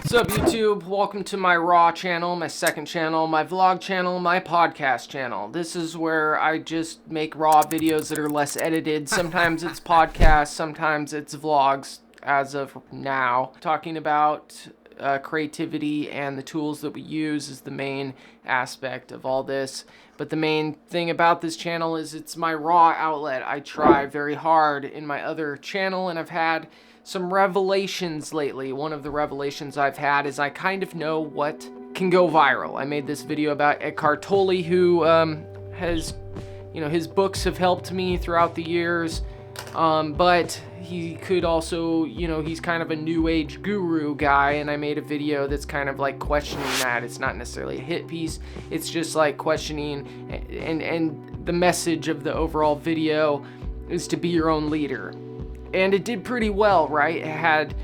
What's up, YouTube? Welcome to my Raw channel, my second channel, my vlog channel, my podcast channel. This is where I just make raw videos that are less edited. Sometimes it's podcasts, sometimes it's vlogs, as of now. Talking about creativity and the tools that we use is the main aspect of all this. But the main thing about this channel is it's my raw outlet. I try very hard in my other channel, and I've had some revelations lately. One of the revelations I've had is I kind of know what can go viral. I made this video about Eckhart Tolle, who has, his books have helped me throughout the years, but he could also, he's kind of a new age guru guy, and I made a video that's kind of like questioning that. It's not necessarily a hit piece, it's just like questioning, and the message of the overall video is to be your own leader. And it did pretty well, right? It had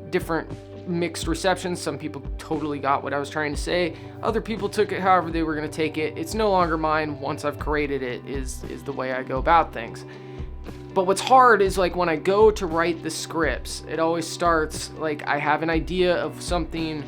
different mixed receptions. Some people totally got what I was trying to say. Other people took it however they were going to take it. It's no longer mine once I've created it, is the way I go about things. But what's hard is like when I go to write the scripts, it always starts like I have an idea of something.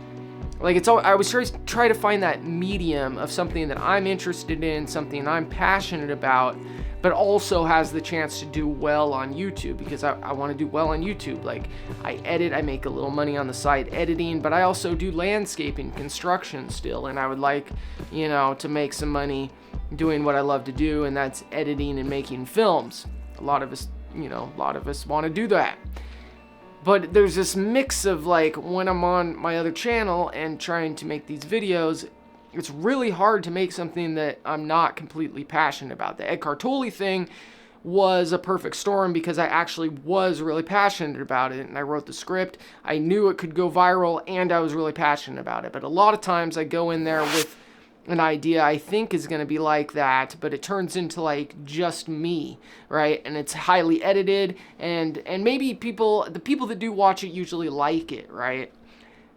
Like I always try to find that medium of something that I'm interested in, something I'm passionate about, but also has the chance to do well on YouTube, because I want to do well on YouTube. Like I edit, I make a little money on the side editing, but I also do landscaping, construction still, and I would like, to make some money doing what I love to do, and that's editing and making films. A lot of us want to do that. But there's this mix of like when I'm on my other channel and trying to make these videos, it's really hard to make something that I'm not completely passionate about. The Eckhart Tolle thing was a perfect storm because I actually was really passionate about it, and I wrote the script. I knew it could go viral, and I was really passionate about it. But a lot of times I go in there with an idea I think is going to be like that, but it turns into like just me, right? And it's highly edited, and maybe the people that do watch it usually like it, right?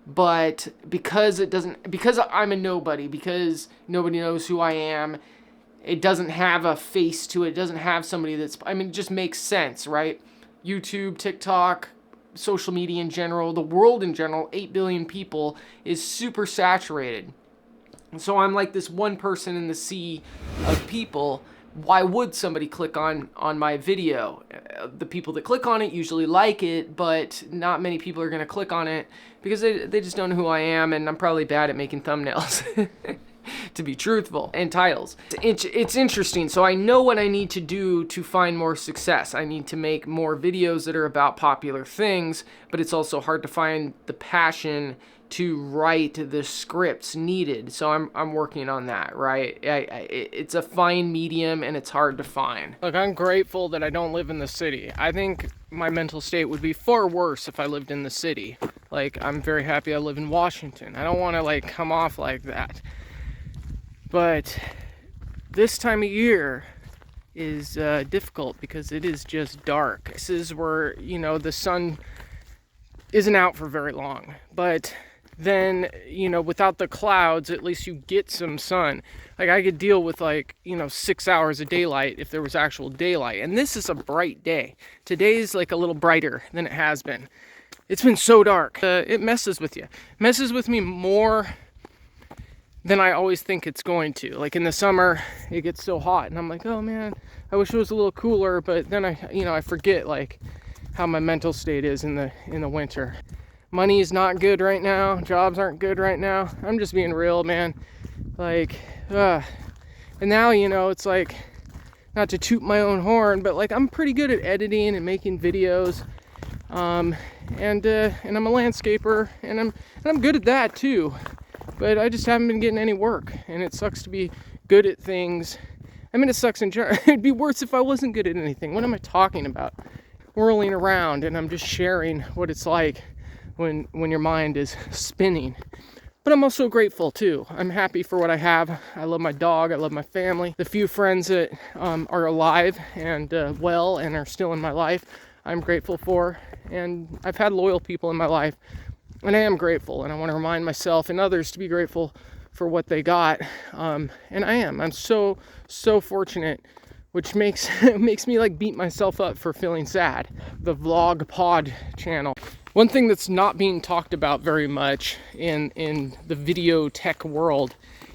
But because I'm a nobody, because nobody knows who I am, it doesn't have a face to it. It doesn't have somebody it just makes sense, right? YouTube, TikTok, social media in general, the world in general, 8 billion people, is super saturated. And so I'm like this one person in the sea of people. Why would somebody click on my video? The people that click on it usually like it, but not many people are going to click on it because they just don't know who I am, and I'm probably bad at making thumbnails, to be truthful, and titles. It's interesting. So I know what I need to do to find more success. I need to make more videos that are about popular things, but it's also hard to find the passion to write the scripts needed. So I'm working on that, right? It's a fine medium, and it's hard to find. Look, I'm grateful that I don't live in the city. I think my mental state would be far worse if I lived in the city. Like, I'm very happy I live in Washington. I don't want to like come off like that. But this time of year is difficult because it is just dark. This is where, the sun isn't out for very long. But then, without the clouds, at least you get some sun. Like, I could deal with 6 hours of daylight if there was actual daylight. And this is a bright day. Today's like a little brighter than it has been. It's been so dark. It messes with you. It messes with me more than I always think it's going to. Like in the summer, it gets so hot, and I'm like, oh man, I wish it was a little cooler. But then I forget like how my mental state is in the winter. Money is not good right now. Jobs aren't good right now. I'm just being real, man. Like, and now, it's like, not to toot my own horn, but like I'm pretty good at editing and making videos. And I'm a landscaper, and I'm good at that too. But I just haven't been getting any work, and it sucks to be good at things. It sucks in general. It'd be worse if I wasn't good at anything. What am I talking about? Whirling around, and I'm just sharing what it's like when your mind is spinning. But I'm also grateful too. I'm happy for what I have. I love my dog. I love my family. The few friends that are alive and well and are still in my life, I'm grateful for. And I've had loyal people in my life, and I am grateful. And I want to remind myself and others to be grateful for what they got. And I am. I'm so fortunate, which makes me like beat myself up for feeling sad. The vlog pod channel One thing that's not being talked about very much in the video tech world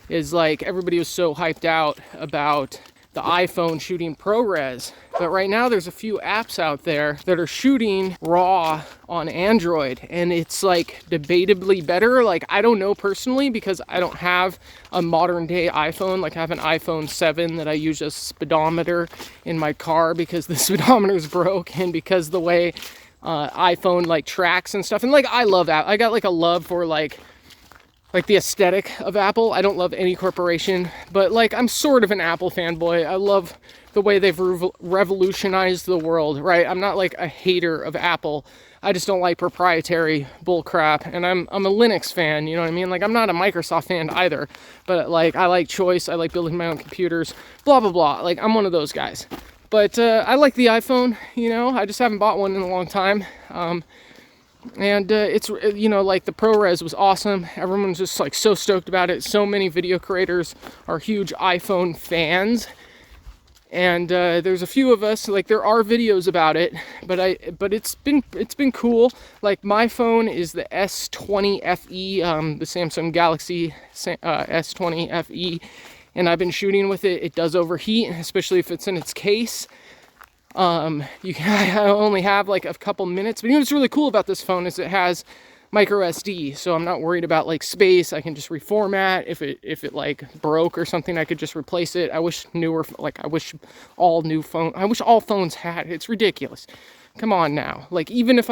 is like everybody was so hyped out about the iPhone shooting ProRes, but right now there's a few apps out there that are shooting RAW on Android, and it's like debatably better. Like, I don't know personally because I don't have a modern day iPhone. Like, I have an iPhone 7 that I use as a speedometer in my car because the speedometer's broke, and because the way iPhone like tracks and stuff. And like, I love that. I got like a love for like the aesthetic of Apple. I don't love any corporation, but like, I'm sort of an Apple fanboy. I love the way they've revolutionized the world, right? I'm not like a hater of Apple. I just don't like proprietary bullcrap, and I'm a Linux fan, you know what I mean? Like, I'm not a Microsoft fan either, but like, I like choice. I like building my own computers, blah, blah, blah. Like, I'm one of those guys. But I like the iPhone, you know? I just haven't bought one in a long time. And it's, you know, like the ProRes was awesome. Everyone's just like so stoked about it. So many video creators are huge iPhone fans. And there's a few of us, like there are videos about it, but it's been cool. Like, my phone is the S20 FE, the Samsung Galaxy S20 FE, and I've been shooting with it. It does overheat, especially if it's in its case. I only have like a couple minutes, but you know what's really cool about this phone is it has micro SD, so I'm not worried about like space. I can just reformat. If it like broke or something, I could just replace it. I wish all phones had it. It's ridiculous. Come on now. Like, even if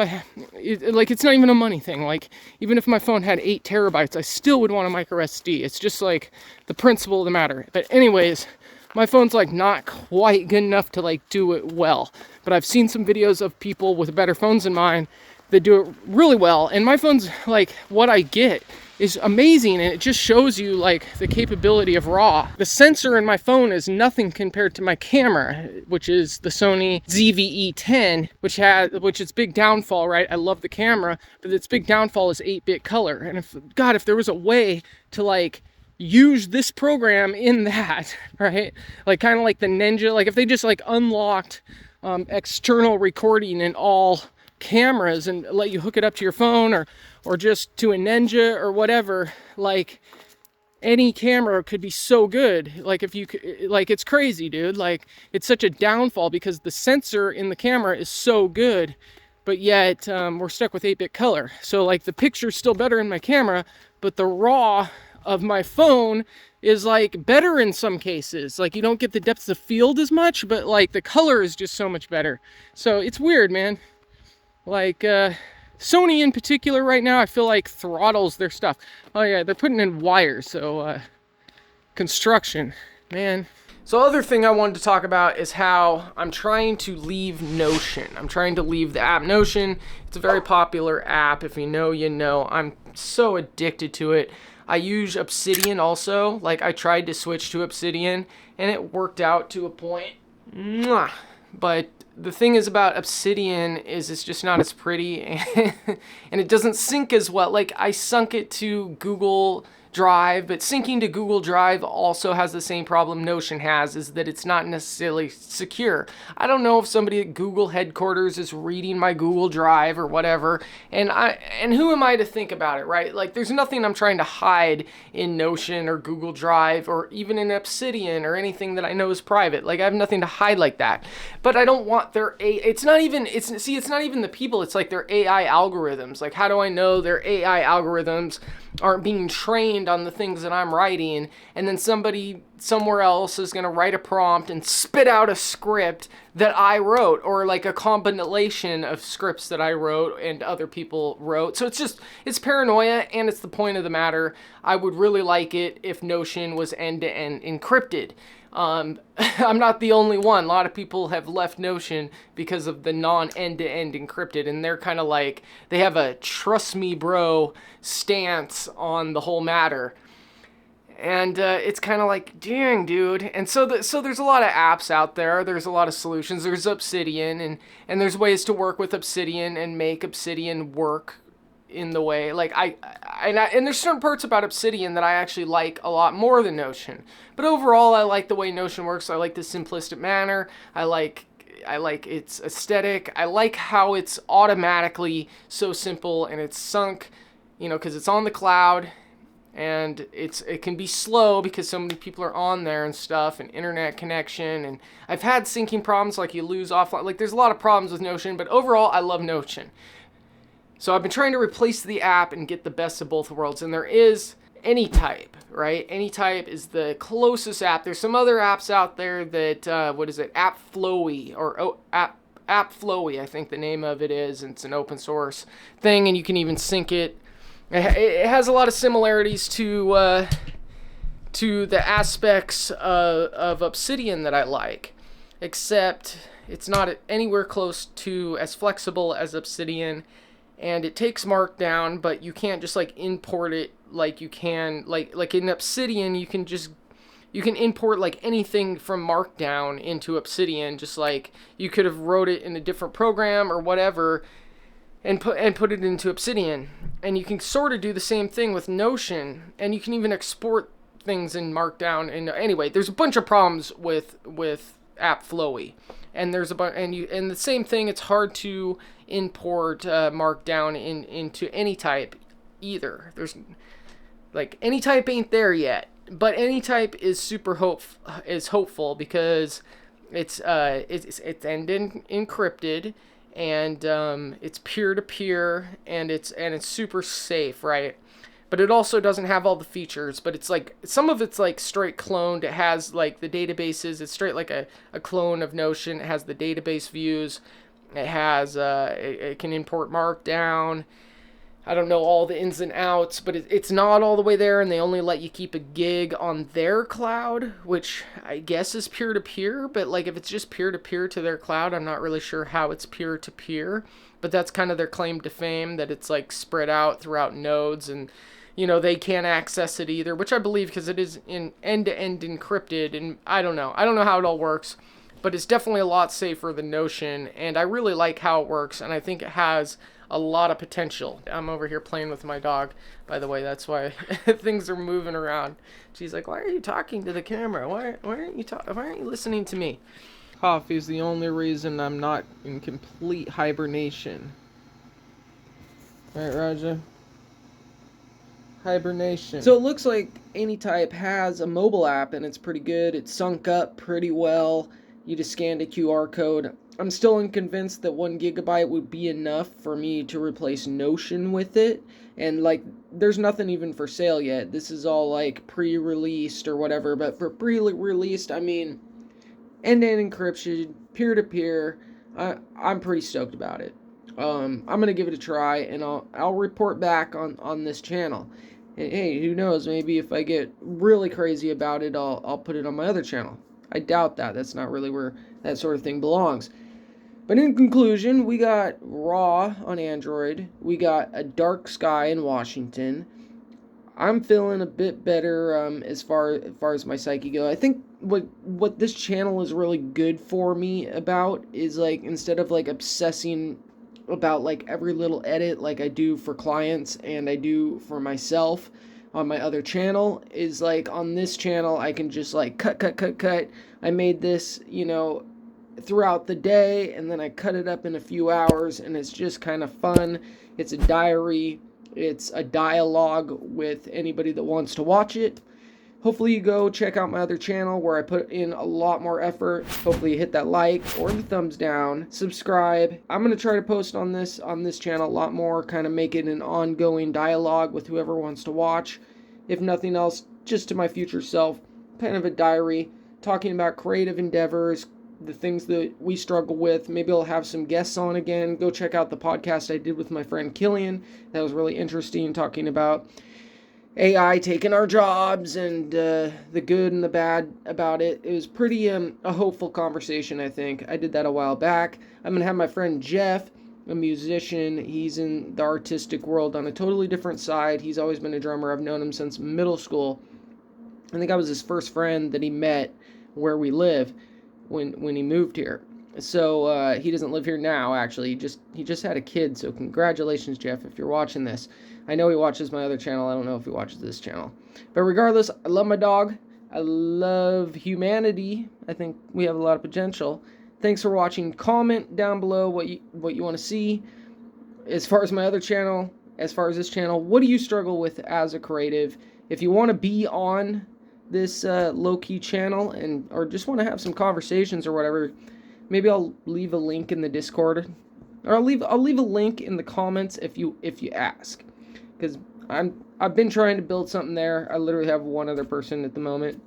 it's not even a money thing. Like, even if my phone had 8 terabytes, I still would want a micro SD. It's just like the principle of the matter. But anyways, my phone's like not quite good enough to like do it well, but I've seen some videos of people with better phones than mine that do it really well, and my phone's like, what I get is amazing, and it just shows you like the capability of RAW. The sensor in my phone is nothing compared to my camera, which is the Sony ZV-E10, which its big downfall, right? I love the camera, but its big downfall is 8-bit color. And if there was a way to like use this program in that, right? Like, kind of like the Ninja, like if they just like unlocked external recording in all cameras and let you hook it up to your phone or just to a Ninja or whatever, like any camera could be so good. Like, if you like, it's crazy, dude. Like, it's such a downfall because the sensor in the camera is so good, but yet we're stuck with 8-bit color. So like, the picture's still better in my camera, but the RAW of my phone is like better in some cases. Like, you don't get the depth of field as much, but like the color is just so much better. So it's weird, man. Like Sony in particular right now, I feel like throttles their stuff. Oh yeah, they're putting in wires, so construction, man. So other thing I wanted to talk about is how I'm trying to leave Notion. I'm trying to leave the app Notion. It's a very popular app. If you know, you know. I'm so addicted to it. I use Obsidian also. Like, I tried to switch to Obsidian and it worked out to a point. Mwah. But the thing is about Obsidian is it's just not as pretty and it doesn't sync as well. Like, I sunk it to Google Drive, but syncing to Google Drive also has the same problem Notion has, is that it's not necessarily secure. I don't know if somebody at Google headquarters is reading my Google Drive or whatever, and who am I to think about it, right? Like, there's nothing I'm trying to hide in Notion or Google Drive or even in Obsidian or anything that I know is private. Like, I have nothing to hide like that. But I don't want their it's not even the people, it's like their AI algorithms. Like, how do I know their AI algorithms aren't being trained on the things that I'm writing, and then somebody somewhere else is going to write a prompt and spit out a script that I wrote, or like a combination of scripts that I wrote and other people wrote. So it's paranoia, and it's the point of the matter. I would really like it if Notion was end-to-end encrypted. I'm not the only one. A lot of people have left Notion because of the non-end-to-end encrypted, and they're kind of like, they have a trust me bro stance on the whole matter. And it's kind of like, dang, dude. And so there's a lot of apps out there. There's a lot of solutions. There's Obsidian, and there's ways to work with Obsidian and make Obsidian work in the way, like, and there's certain parts about Obsidian that I actually like a lot more than Notion. But overall, I like the way Notion works. I like the simplistic manner. I like I like its aesthetic. I like how it's automatically so simple and it's sunk, because it's on the cloud, and it can be slow because so many people are on there and stuff, and internet connection, and I've had syncing problems, like you lose offline. Like, there's a lot of problems with Notion, but overall I love Notion. So I've been trying to replace the app and get the best of both worlds, and there is Anytype, right? Anytype is the closest app. There's some other apps out there that, what is it? Flowy, or App Flowy, I think the name of it is. And it's an open source thing, and you can even sync it. It has a lot of similarities to the aspects of Obsidian that I like, except it's not anywhere close to as flexible as Obsidian, and it takes Markdown, but you can't just like import it like you can, like in Obsidian, you can import like anything from Markdown into Obsidian, just like you could have wrote it in a different program or whatever and put it into Obsidian. And you can sort of do the same thing with Notion, and you can even export things in Markdown. And anyway, there's a bunch of problems with App Flowy, and there's and the same thing. It's hard to import Markdown into Anytype either. There's like Anytype ain't there yet, but Anytype is hopeful because it's end encrypted, and it's peer-to-peer, and it's super safe, right? But it also doesn't have all the features, but it's like some of it's like straight cloned. It has like the databases. It's straight like a clone of Notion. It has the database views. It has it can import Markdown. I don't know all the ins and outs, but it's not all the way there, and they only let you keep a gig on their cloud, which I guess is peer-to-peer, but like if it's just peer-to-peer to their cloud, I'm not really sure how it's peer-to-peer, but that's kind of their claim to fame, that it's like spread out throughout nodes, and they can't access it either, which I believe because it is in end-to-end encrypted, and I don't know how it all works, but it's definitely a lot safer than Notion, and I really like how it works, and I think it has a lot of potential. I'm over here playing with my dog, by the way. That's why things are moving around. She's like, "Why are you talking to the camera? Why aren't you listening to me?" Coffee is the only reason I'm not in complete hibernation. Right, Raja? Hibernation. So it looks like Anytype has a mobile app, and it's pretty good. It's sunk up pretty well. You just scanned a QR code. I'm still unconvinced that 1 gigabyte would be enough for me to replace Notion with it. And like, there's nothing even for sale yet. This is all like pre-released or whatever. But for pre-released, I mean, end-to-end encryption, peer-to-peer. I'm pretty stoked about it. I'm gonna give it a try, and I'll report back on this channel. And hey, who knows? Maybe if I get really crazy about it, I'll put it on my other channel. I doubt that. That's not really where that sort of thing belongs. But in conclusion, we got Raw on Android. We got A Dark Sky in Washington. I'm feeling a bit better as far as my psyche go. I think what this channel is really good for me about is like, instead of like obsessing about like every little edit like I do for clients and I do for myself on my other channel, is like on this channel I can just like cut. I made this, throughout the day, and then I cut it up in a few hours, and it's just kind of fun. It's a diary. It's a dialogue with anybody that wants to watch it. Hopefully you go check out my other channel where I put in a lot more effort. Hopefully you hit that like or the thumbs down. Subscribe. I'm going to try to post on this channel a lot more, kind of make it an ongoing dialogue with whoever wants to watch. If nothing else, just to my future self, kind of a diary, talking about creative endeavors, the things that we struggle with. Maybe I'll have some guests on again. Go check out the podcast I did with my friend Killian. That was really interesting, talking about AI taking our jobs and the good and the bad about it. It was pretty a hopeful conversation, I think. I did that a while back. I'm going to have my friend Jeff, a musician. He's in the artistic world on a totally different side. He's always been a drummer. I've known him since middle school. I think I was his first friend that he met where we live when he moved here. So he doesn't live here now, actually. He just had a kid, so congratulations, Jeff, if you're watching this. I know he watches my other channel. I don't know if he watches this channel. But regardless, I love my dog. I love humanity. I think we have a lot of potential. Thanks for watching. Comment down below what you want to see. As far as my other channel, as far as this channel, what do you struggle with as a creative? If you want to be on this low-key channel or just want to have some conversations or whatever, maybe I'll leave a link in the Discord, or I'll leave a link in the comments if you ask, because I've been trying to build something there. I literally have one other person at the moment.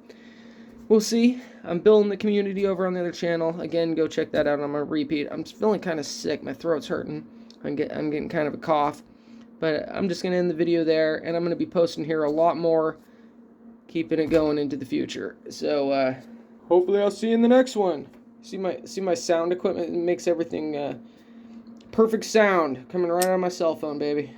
We'll see. I'm building the community over on the other channel. Again, go check that out. I'm gonna repeat. I'm feeling kind of sick. My throat's hurting. I'm getting kind of a cough, but I'm just gonna end the video there, and I'm gonna be posting here a lot more, keeping it going into the future. So hopefully I'll see you in the next one. See my sound equipment? It makes everything perfect sound coming right out of my cell phone, baby.